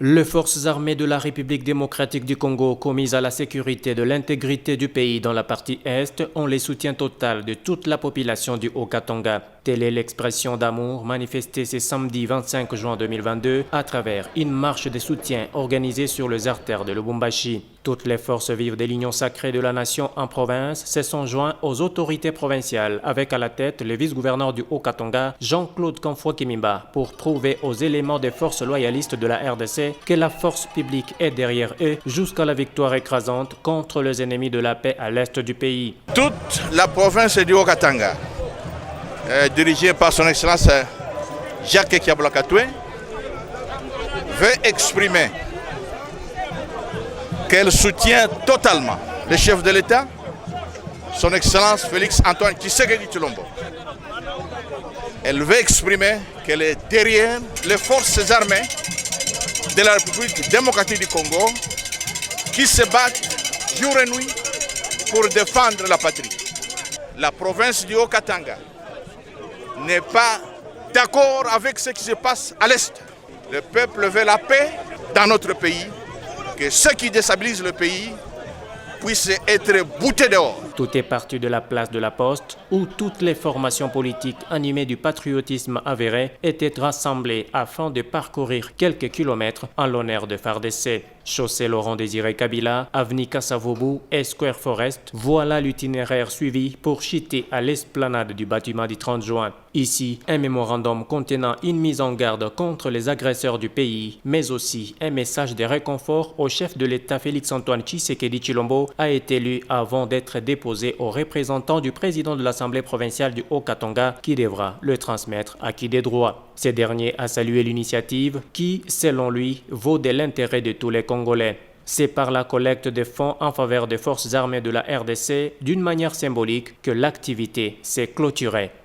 Les forces armées de la République démocratique du Congo, commises à la sécurité et de l'intégrité du pays dans la partie Est, ont le soutien total de toute la population du Haut-Katanga. Telle est l'expression d'amour manifestée ce samedi 25 juin 2022 à travers une marche de soutien organisée sur les artères de Lubumbashi. Toutes les forces vives de l'Union sacrée de la nation en province se sont joints aux autorités provinciales, avec à la tête le vice-gouverneur du Haut-Katanga, Jean-Claude Kamfwa-Kimimba, pour prouver aux éléments des forces loyalistes de la RDC que la force publique est derrière eux jusqu'à la victoire écrasante contre les ennemis de la paix à l'est du pays. Toute la province du Haut-Katanga, dirigée par son Excellence Jacques Kiablakatoué, veut exprimer qu'elle soutient totalement le chef de l'État, son Excellence Félix Antoine Tshisekedi Tshilombo. Elle veut exprimer qu'elle est derrière les forces armées de la République démocratique du Congo qui se battent jour et nuit pour défendre la patrie. La province du Haut-Katanga n'est pas d'accord avec ce qui se passe à l'Est. Le peuple veut la paix dans notre pays, que ceux qui déstabilisent le pays puissent être boutés dehors. Tout est parti de la place de la Poste, où toutes les formations politiques animées du patriotisme avéré étaient rassemblées afin de parcourir quelques kilomètres en l'honneur de FARDC. Chaussée Laurent-Désiré Kabila, avenue Kassavobu et Square Forest, voilà l'itinéraire suivi pour chuter à l'esplanade du bâtiment du 30 juin. Ici, un mémorandum contenant une mise en garde contre les agresseurs du pays, mais aussi un message de réconfort au chef de l'État Félix-Antoine Tshisekedi Tshilombo a été lu avant d'être déposé aux représentants du président de l'Assemblée provinciale du Haut-Katanga qui devra le transmettre à qui des droits. Ce dernier a salué l'initiative qui, selon lui, vaut de l'intérêt de tous les Congolais. C'est par la collecte de fonds en faveur des forces armées de la RDC, d'une manière symbolique, que l'activité s'est clôturée.